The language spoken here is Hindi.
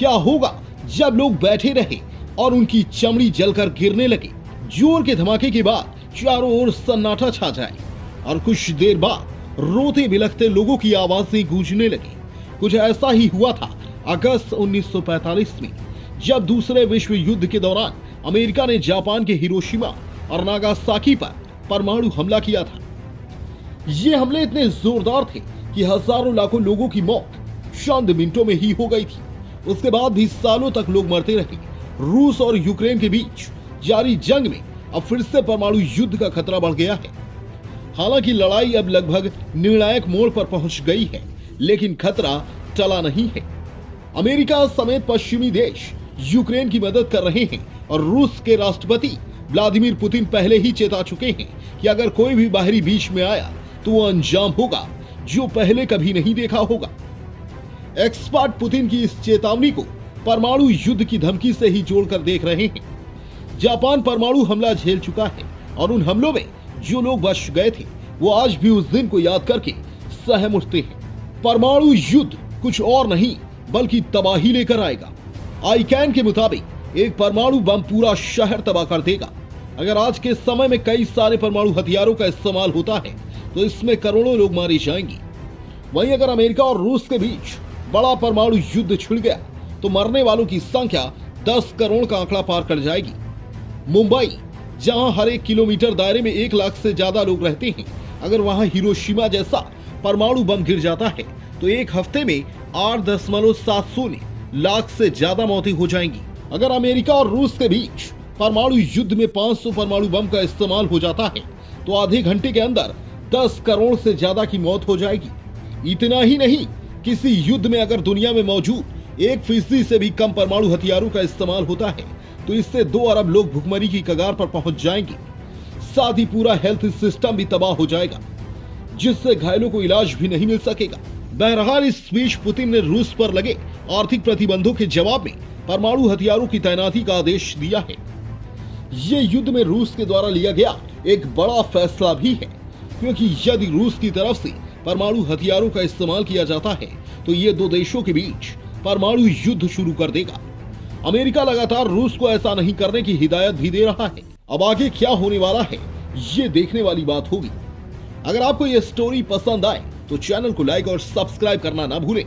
क्या होगा जब लोग बैठे रहे और उनकी चमड़ी जलकर गिरने लगे। जोर के धमाके के बाद चारों ओर सन्नाटा छा जाए और कुछ देर बाद रोते बिलखते लोगों की आवाजें गूंजने लगी। कुछ ऐसा ही हुआ था अगस्त 1945 में, जब दूसरे विश्व युद्ध के दौरान अमेरिका ने जापान के हिरोशिमा और नागासाकी पर परमाणु हमला किया था। ये हमले इतने जोरदार थे कि हजारों लाखों लोगों की मौत चंद मिनटों में ही हो गई थी। उसके बाद भी सालों तक लोग मरते रहे। रूस और यूक्रेन के बीच जारी जंग में अब फिर से परमाणु युद्ध का खतरा बढ़ गया है। हालांकि लड़ाई अब लगभग निर्णायक मोड़ पर पहुंच गई है, लेकिन खतरा टला नहीं है। अमेरिका समेत पश्चिमी देश यूक्रेन की मदद कर रहे हैं और रूस के राष्ट्रपति व्लादिमीर पुतिन पहले ही चेता चुके हैं कि अगर कोई भी बाहरी बीच में आया तो वो अंजाम होगा जो पहले कभी नहीं देखा होगा। एक्सपर्ट पुतिन की इस चेतावनी को परमाणु युद्ध की धमकी से ही जोड़कर देख रहे हैं। जापान परमाणु हमला झेल चुका है और उन हमलों में जो लोग बच गए थे वो आज भी उस दिन को याद करके सहम उठते हैं। परमाणु युद्ध कुछ और नहीं बल्कि तबाही लेकर आएगा। आईकैन के मुताबिक एक परमाणु बम पूरा शहर तबाह कर देगा। अगर आज के समय में कई सारे परमाणु हथियारों का इस्तेमाल होता है तो इसमें करोड़ों लोग मारे जाएंगे। वहीं अगर अमेरिका और रूस के बीच बड़ा परमाणु युद्ध छिड़ गया तो मरने वालों की संख्या 10 करोड़ का आंकड़ा पार कर जाएगी। मुंबई, जहां हर एक किलोमीटर दायरे में 1 लाख से ज्यादा लोग रहते हैं, अगर वहां हिरोशिमा जैसा परमाणु बम गिर जाता है तो एक हफ्ते में 8.7 लाख से ज्यादा मौतें हो जाएंगी। अगर अमेरिका और रूस के बीच परमाणु युद्ध में 500 परमाणु बम का इस्तेमाल हो जाता है तो आधे घंटे के अंदर 10 करोड़ से ज्यादा की मौत हो जाएगी। इतना ही नहीं, किसी युद्ध में अगर दुनिया में मौजूद 1% से भी कम परमाणु हथियारों का इस्तेमाल होता है तो इससे 2 अरब लोग भुखमरी की कगार पर पहुंच जाएंगे। साथ ही पूरा हेल्थ सिस्टम भी तबाह हो जाएगा, जिससे घायलों को इलाज भी नहीं मिल सकेगा। बहरहाल इस बीच पुतिन ने रूस पर लगे आर्थिक प्रतिबंधों के जवाब में परमाणु हथियारों की तैनाती का आदेश दिया है। ये युद्ध में रूस के द्वारा लिया गया एक बड़ा फैसला भी है, क्योंकि यदि रूस की तरफ से परमाणु हथियारों का इस्तेमाल किया जाता है तो ये 2 देशों के बीच परमाणु युद्ध शुरू कर देगा। अमेरिका लगातार रूस को ऐसा नहीं करने की हिदायत भी दे रहा है। अब आगे क्या होने वाला है ये देखने वाली बात होगी। अगर आपको ये स्टोरी पसंद आए तो चैनल को लाइक और सब्सक्राइब करना ना भूलें।